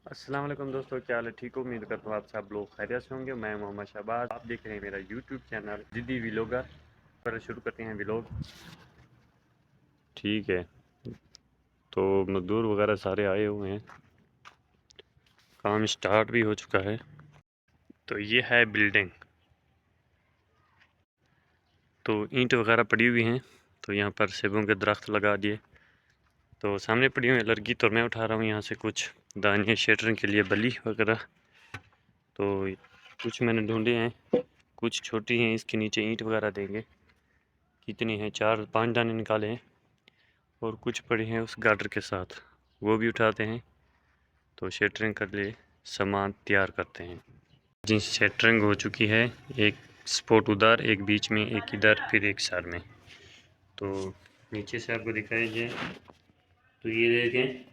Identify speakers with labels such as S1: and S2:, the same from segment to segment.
S1: अस्सलाम वालेकुम दोस्तों, क्या हाल है? ठीक हो? उम्मीद करता हूँ आप सब लोग खैरियत से होंगे। मैं मोहम्मद शहबाज, आप देख रहे हैं मेरा यूट्यूब चैनल जिद्दी व्लॉगर। पर शुरू करते हैं व्लॉग। ठीक है, तो मजदूर वगैरह सारे आए हुए हैं, काम स्टार्ट भी हो चुका है। तो ये है बिल्डिंग, तो ईंट वगैरह पड़ी हुई हैं। तो यहाँ पर सेबों के दरख्त लगा दिए। तो सामने पड़ी हुई लड़की, तो मैं उठा रहा हूँ यहाँ से कुछ दानियाँ शेटरिंग के लिए, बली वगैरह। तो कुछ मैंने ढूंढे हैं, कुछ छोटी हैं, इसके नीचे ईंट वगैरह देंगे। कितनी हैं? 4-5 दाने निकाले हैं, और कुछ पड़े हैं उस गार्डर के साथ, वो भी उठाते हैं। तो शेटरिंग कर लिए सामान तैयार करते हैं। जिन शेटरिंग हो चुकी है, एक स्पॉट उधर, एक बीच में, एक इधर, फिर एक साइड में। तो नीचे से आपको दिखाएंगे। तो ये देखें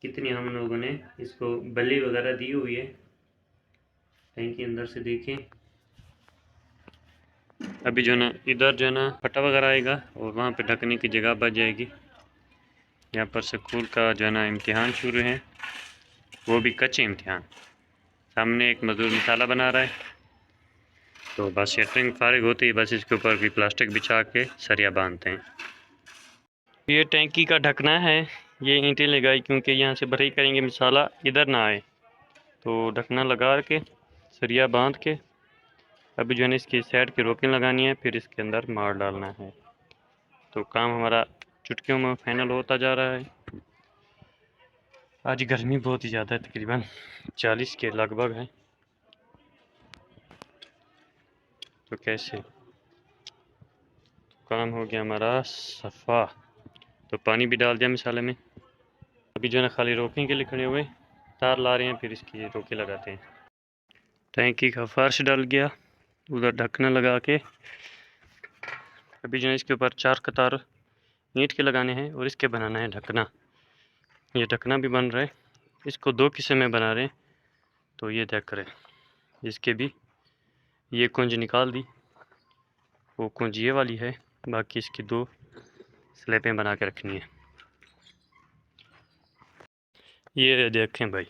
S1: कितनी हम लोगों ने इसको बली वगैरह दी हुई है। टैंक के अंदर से देखें, अभी जो है ना इधर जो है ना फटा वगैरह आएगा, और वहाँ पे ढकने की जगह बच जाएगी। यहाँ पर स्कूल का जो है ना इम्तिहान शुरू है, वो भी कच्चे इम्तिहान। सामने एक मजदूर मसाला बना रहा है। तो बस शेटरिंग फारिग होती है, बस इसके ऊपर भी प्लास्टिक बिछा के सरिया बांधते हैं। ये टैंकी का ढकना है, ये ईंटें लगाई क्योंकि यहाँ से भराई करेंगे मसाला इधर ना आए। तो ढकना लगा के सरिया बांध के अभी जो है इसकी साइड की रोकें लगानी है, फिर इसके अंदर मार डालना है। तो काम हमारा चुटकियों में फाइनल होता जा रहा है। आज गर्मी बहुत ही ज़्यादा है, तकरीबन 40 के लगभग है। तो कैसे काम हो गया हमारा सफ़ा। तो पानी भी डाल दिया मसाले में। अभी जो है ना खाली रोकने के लिए खड़े हुए, तार ला रहे हैं, फिर इसकी रोके लगाते हैं। टैंकी का फर्श डल गया, उधर ढकना लगा के अभी जो है इसके ऊपर 4 कतार ईंट के लगाने हैं, और इसके बनाना है ढकना। ये ढकना भी बन रहा है, इसको 2 किस्से में बना रहे हैं। तो ये देख रहे हैं, इसके भी ये कुंज निकाल दी, वो कुंज ये वाली है, बाकी इसकी 2 स्लैपें बना के रखनी है। ये देखें भाई,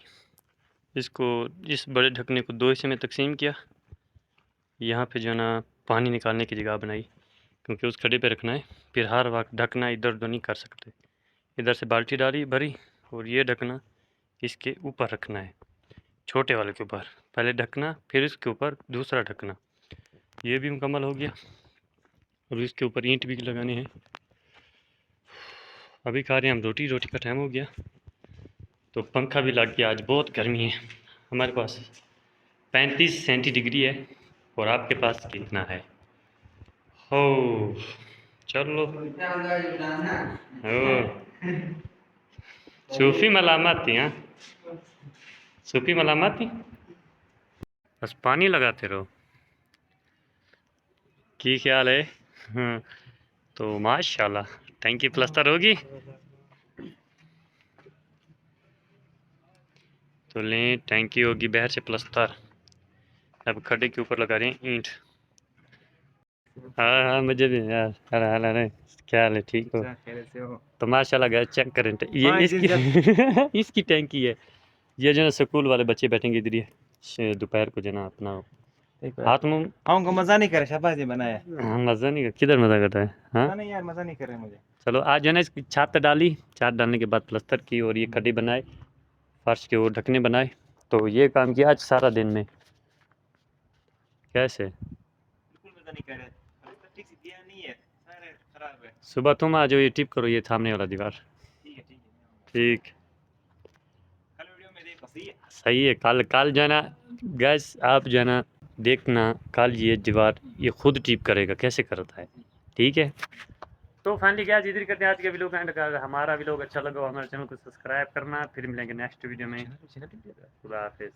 S1: इसको इस बड़े ढकने को 2 हिस्से में तकसीम किया। यहाँ पे जो है ना पानी निकालने की जगह बनाई, क्योंकि उस खड्डे पे रखना है। फिर हर वक्त ढकना इधर उधर नहीं कर सकते। इधर से बाल्टी डाली भरी, और ये ढकना इसके ऊपर रखना है, छोटे वाले के ऊपर पहले ढकना, फिर इसके ऊपर दूसरा ढकना। ये भी मुकम्मल हो गया। और इसके ऊपर ईंट भी लगानी है। अभी खा रहे हैं हम रोटी, रोटी का टाइम हो गया। तो पंखा भी लग गया, आज बहुत गर्मी है। हमारे पास 35 सेंटीडिग्री है, और आपके पास कितना है? हो चलो हो, सूफी मलामत थी। हाँ, सूफी मलामत थी। बस पानी लगाते रहो। की ख्याल है? हाँ, तो माशाल्लाह टैंकी प्लस्तर होगी। तो लें, टैंकी होगी बाहर से प्लस्तर। अब खड्डे के ऊपर लगा रहे हैं ईंट। हाँ हाँ, मुझे भी यार। अरे अरे अरे, क्या हाल है? ठीक हो? तो माशाल्लाह गैस चेक करें, ये इसकी इसकी टैंकी है। ये जो है स्कूल वाले बच्चे बैठेंगे इधर ही दोपहर को, जो है ना अपना हाथ मुंह।
S2: हमको मजा नहीं करे, शाबाश जी बनाया।
S1: हाँ, मज़ा नहीं कर, किधर मज़ा करता है? हाँ
S2: नहीं यार, मजा नहीं कर रहे मुझे।
S1: चलो, आज जो है ना इसकी छत डाली, छत डालने के बाद प्लस्तर की, और ये खड्डे बनाए, फर्श के वो ढकने बनाए। तो ये काम किया आज सारा दिन में। कैसे?
S2: बिल्कुल मजा नहीं कर रहे, ठीक से दिया नहीं है, सारे खराब है।
S1: सुबह तुम आ जाओ, ये टिप करो, ये सामने वाला दीवार।
S2: ठीक है
S1: ठीक,
S2: कल वीडियो में देखो, सही है।
S1: सही है। कल कल जो है ना गैस, आप जो है ना देखना, कल ये दीवार ये खुद टिप करेगा, कैसे करता है। ठीक है। तो फाइनली गैस इधर करते हैं आज के वीडियो का एंड। अगर हमारा वीडियो अच्छा लगा, हमारे चैनल को सब्सक्राइब करना। फिर मिलेंगे नेक्स्ट वीडियो में। खुदा हाफिज़।